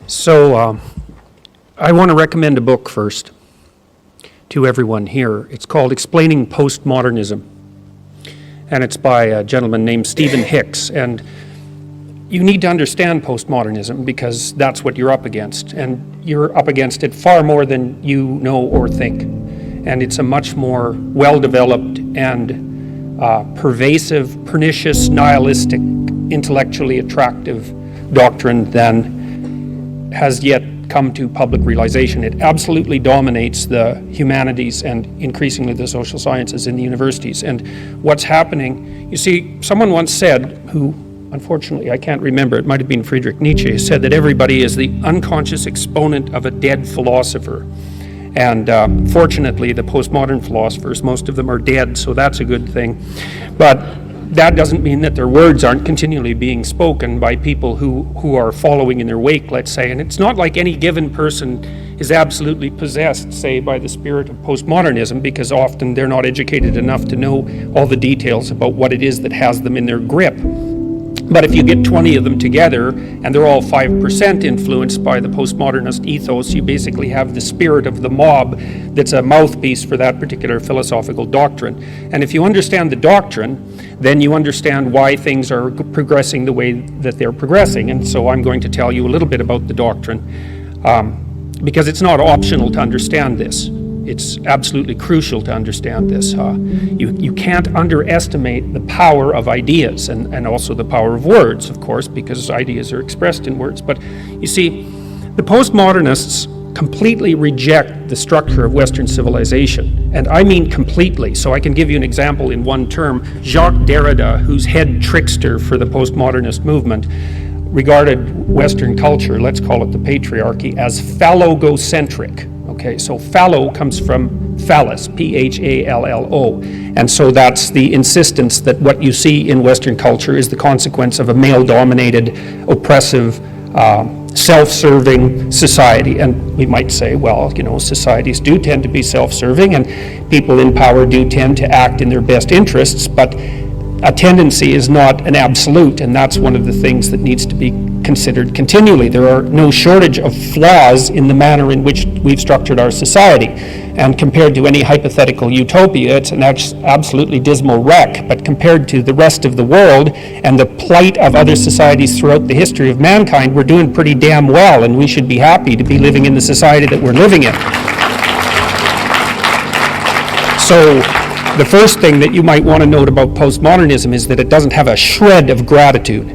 So I want to recommend a book first to everyone here. It's called Explaining Post Modernism, and it's by a gentleman named Stephen Hicks. And you need to understand postmodernism because that's what you're up against, and you're up against it far more than you know or think. And it's a much more well-developed and pervasive, pernicious, nihilistic, intellectually attractive doctrine than has yet come to public realization. It absolutely dominates the humanities and increasingly the social sciences in the universities. And what's happening, you see, someone once said, who unfortunately I can't remember, it might have been Friedrich Nietzsche, said that everybody is the unconscious exponent of a dead philosopher. And fortunately, the postmodern philosophers, most of them are dead, so that's a good thing. But that doesn't mean that their words aren't continually being spoken by people who are following in their wake, let's say. And it's not like any given person is absolutely possessed, say, by the spirit of postmodernism, because often they're not educated enough to know all the details about what it is that has them in their grip. But if you get 20 of them together, and they're all 5% influenced by the postmodernist ethos, you basically have the spirit of the mob that's a mouthpiece for that particular philosophical doctrine. And if you understand the doctrine, then you understand why things are progressing the way that they're progressing. And so I'm going to tell you a little bit about the doctrine, because it's not optional to understand this. It's absolutely crucial to understand this. You can't underestimate the power of ideas and also the power of words, of course, because ideas are expressed in words. But you see, the postmodernists completely reject the structure of Western civilization. And I mean completely. So I can give you an example in one term. Jacques Derrida, who's head trickster for the postmodernist movement, regarded Western culture, let's call it the patriarchy, as phallogocentric. Okay, so phallo comes from phallus, P-H-A-L-L-O. And so that's the insistence that what you see in Western culture is the consequence of a male-dominated, oppressive, self-serving society. And we might say, well, you know, societies do tend to be self-serving, and people in power do tend to act in their best interests, but a tendency is not an absolute, and that's one of the things that needs to be considered continually. There are no shortage of flaws in the manner in which we've structured our society, and compared to any hypothetical utopia, it's an absolutely dismal wreck. But compared to the rest of the world and the plight of other societies throughout the history of mankind, we're doing pretty damn well, and we should be happy to be living in the society that we're living in. So the first thing that you might want to note about postmodernism is that it doesn't have a shred of gratitude.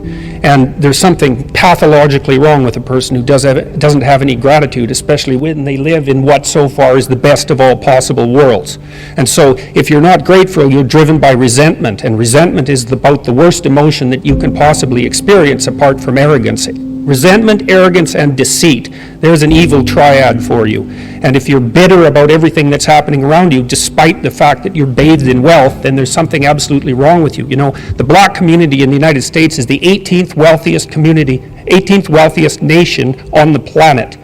And there's something pathologically wrong with a person who doesn't have any gratitude, especially when they live in what so far is the best of all possible worlds. And so if you're not grateful, you're driven by resentment. And resentment is about the worst emotion that you can possibly experience apart from arrogance. Resentment, arrogance, and deceit. There's an evil triad for you. And if you're bitter about everything that's happening around you, despite the fact that you're bathed in wealth, then there's something absolutely wrong with you. You know, the black community in the United States is the 18th wealthiest community, 18th wealthiest nation on the planet.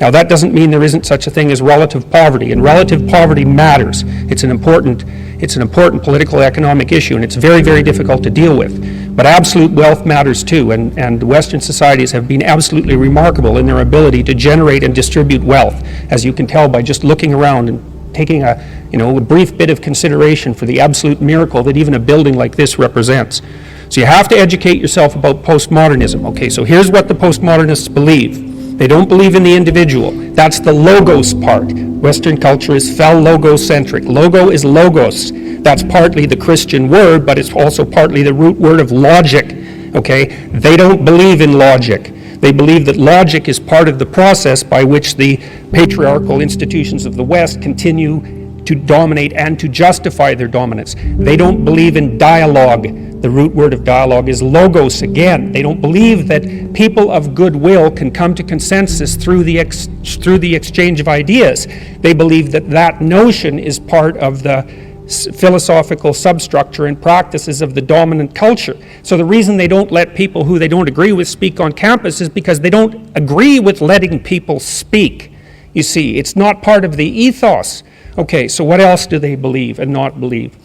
Now, that doesn't mean there isn't such a thing as relative poverty, and relative poverty matters. It's an important political economic issue, and it's very, very difficult to deal with. But absolute wealth matters too, and Western societies have been absolutely remarkable in their ability to generate and distribute wealth, as you can tell by just looking around and taking a brief bit of consideration for the absolute miracle that even a building like this represents. So you have to educate yourself about postmodernism. Okay, so here's what the postmodernists believe. They don't believe in the individual. That's the logos part. Western culture is phallogocentric. Logo is logos. That's partly the Christian word, but it's also partly the root word of logic. Okay? They don't believe in logic. They believe that logic is part of the process by which the patriarchal institutions of the West continue to dominate and to justify their dominance. They don't believe in dialogue. The root word of dialogue is logos again. They don't believe that people of goodwill can come to consensus through the exchange of ideas. They believe that that notion is part of the philosophical substructure and practices of the dominant culture. So the reason they don't let people who they don't agree with speak on campus is because they don't agree with letting people speak. You see, it's not part of the ethos. Okay, so what else do they believe and not believe?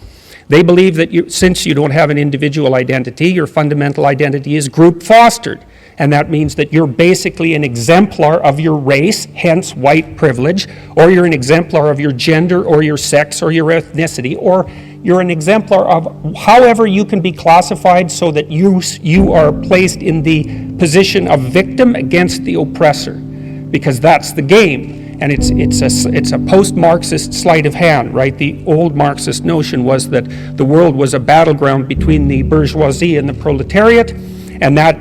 They believe that since you don't have an individual identity, your fundamental identity is group fostered. and that means that you're basically an exemplar of your race, hence white privilege, or you're an exemplar of your gender or your sex or your ethnicity, or you're an exemplar of however you can be classified so that you are placed in the position of victim against the oppressor, because that's the game. And it's a post-Marxist sleight of hand, right? The old Marxist notion was that the world was a battleground between the bourgeoisie and the proletariat, and that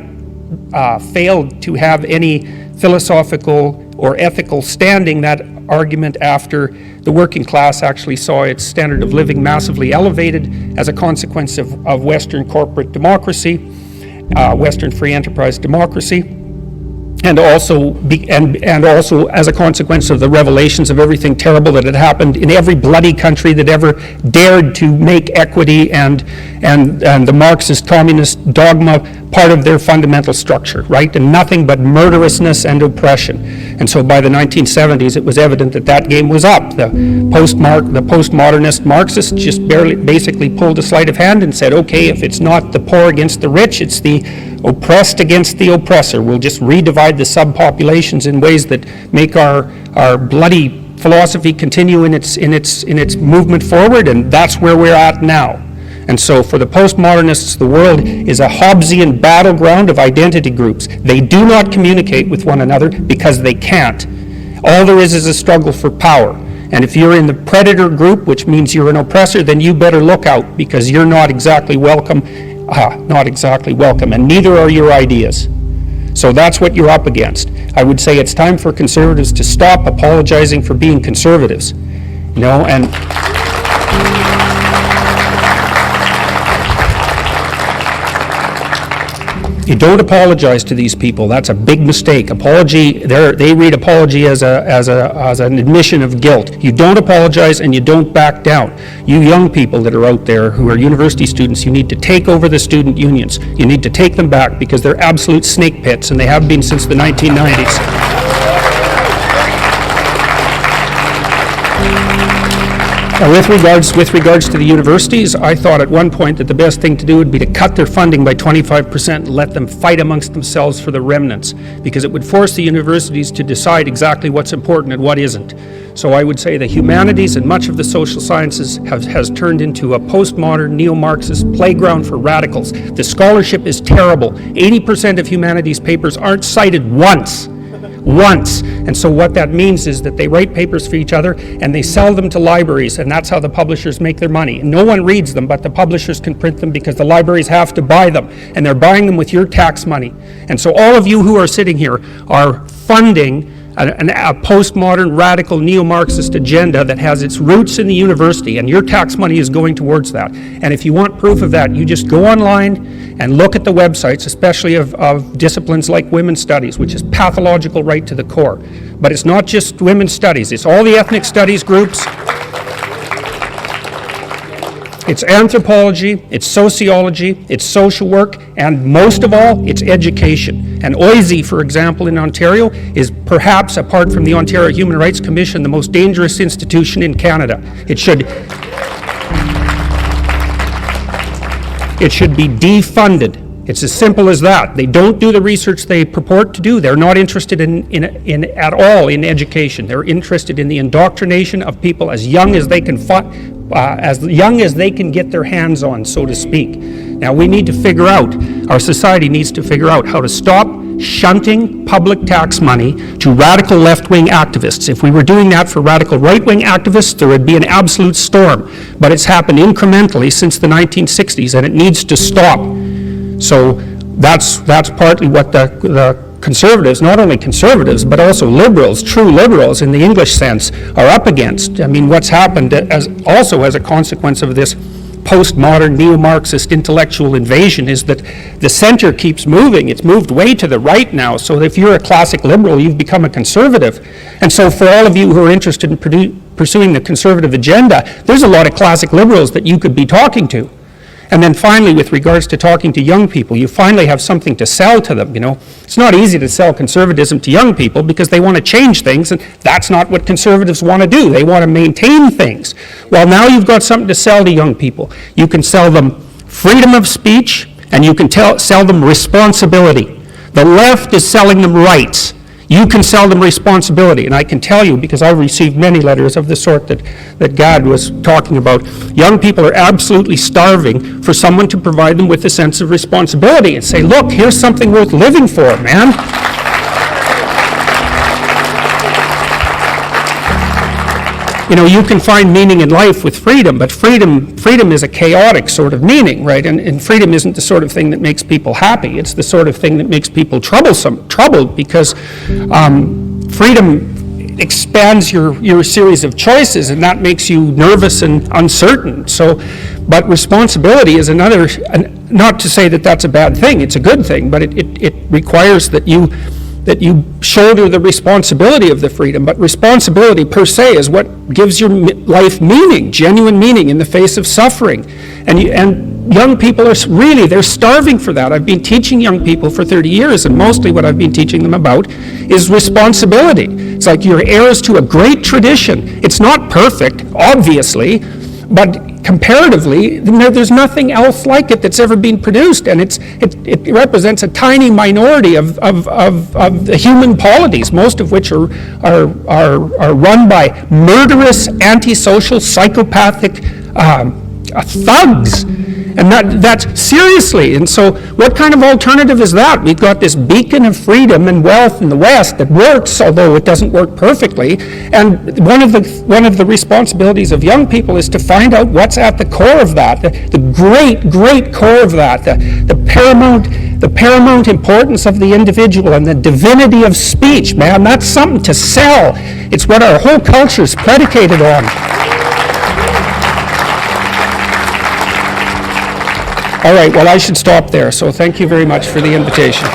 failed to have any philosophical or ethical standing, that argument, after the working class actually saw its standard of living massively elevated as a consequence of Western corporate democracy, Western free enterprise democracy, and also as a consequence of the revelations of everything terrible that had happened in every bloody country that ever dared to make equity and the Marxist communist dogma part of their fundamental structure, right? And nothing but murderousness and oppression. And so by the 1970s, it was evident that that game was up. The postmodernist Marxists just basically pulled a sleight of hand and said, okay, if it's not the poor against the rich, it's the oppressed against the oppressor. We'll just redivide the subpopulations in ways that make our bloody philosophy continue in its movement forward, and that's where we're at now. And so for the postmodernists, the world is a Hobbesian battleground of identity groups. They do not communicate with one another because they can't. All there is a struggle for power. And if you're in the predator group, which means you're an oppressor, then you better look out, because you're not exactly welcome, and neither are your ideas. So that's what you're up against. I would say it's time for conservatives to stop apologizing for being conservatives. And you don't apologize to these people. That's a big mistake. Apology, they read apology as an admission of guilt. You don't apologize and you don't back down. You young people that are out there who are university students, you need to take over the student unions. You need to take them back, because they're absolute snake pits, and they have been since the 1990s. With regards to the universities, I thought at one point that the best thing to do would be to cut their funding by 25% and let them fight amongst themselves for the remnants, because it would force the universities to decide exactly what's important and what isn't. So I would say the humanities and much of the social sciences has turned into a postmodern neo-Marxist playground for radicals. The scholarship is terrible. 80% of humanities papers aren't cited once. And so what that means is that they write papers for each other and they sell them to libraries, and that's how the publishers make their money. And no one reads them, but the publishers can print them because the libraries have to buy them, and they're buying them with your tax money. And so all of you who are sitting here are funding a postmodern, radical, neo-Marxist agenda that has its roots in the university, and your tax money is going towards that. And if you want proof of that, you just go online and look at the websites, especially of disciplines like women's studies, which is pathological right to the core. But it's not just women's studies, it's all the ethnic studies groups. It's anthropology, it's sociology, it's social work, and most of all, it's education. And OISE, for example, in Ontario, is perhaps, apart from the Ontario Human Rights Commission, the most dangerous institution in Canada. It should be defunded. It's as simple as that. They don't do the research they purport to do. They're not interested in at all in education. They're interested in the indoctrination of people as young as they can get their hands on, so to speak. Now we need to figure out, our society needs to figure out how to stop shunting public tax money to radical left-wing activists. If we were doing that for radical right-wing activists, there would be an absolute storm. But it's happened incrementally since the 1960s, and it needs to stop. So that's partly what the conservatives, not only conservatives, but also liberals, true liberals in the English sense, are up against. I mean, what's happened as a consequence of this postmodern neo-Marxist intellectual invasion is that the center keeps moving. It's moved way to the right now. So if you're a classic liberal, you've become a conservative. And so for all of you who are interested in pursuing the conservative agenda, there's a lot of classic liberals that you could be talking to. And then finally, with regards to talking to young people, you finally have something to sell to them, It's not easy to sell conservatism to young people because they want to change things, and that's not what conservatives want to do. They want to maintain things. Well, now you've got something to sell to young people. You can sell them freedom of speech, and you can sell them responsibility. The left is selling them rights. You can sell them responsibility. And I can tell you, because I've received many letters of the sort that Gad was talking about, young people are absolutely starving for someone to provide them with a sense of responsibility and say, look, here's something worth living for, man. You know, you can find meaning in life with freedom, but freedom is a chaotic sort of meaning, right? And freedom isn't the sort of thing that makes people happy. It's the sort of thing that makes people troubled, because freedom expands your series of choices, and that makes you nervous and uncertain. So, but responsibility is another, not to say that that's a bad thing, it's a good thing, but it requires that you shoulder the responsibility of the freedom. But responsibility per se is what gives your life meaning, genuine meaning in the face of suffering. And young people are really, they're starving for that. I've been teaching young people for 30 years, and mostly what I've been teaching them about is responsibility. It's like you're heirs to a great tradition. It's not perfect, obviously, but comparatively, there's nothing else like it that's ever been produced, and it represents a tiny minority of the human polities, most of which are run by murderous, antisocial, psychopathic thugs. And that's seriously. And so what kind of alternative is that? We've got this beacon of freedom and wealth in the West that works, although it doesn't work perfectly. And one of the responsibilities of young people is to find out what's at the core of that, the great core of that, the paramount importance of the individual and the divinity of speech. Man, that's something to sell. It's what our whole culture is predicated on. All right, well, I should stop there, so thank you very much for the invitation.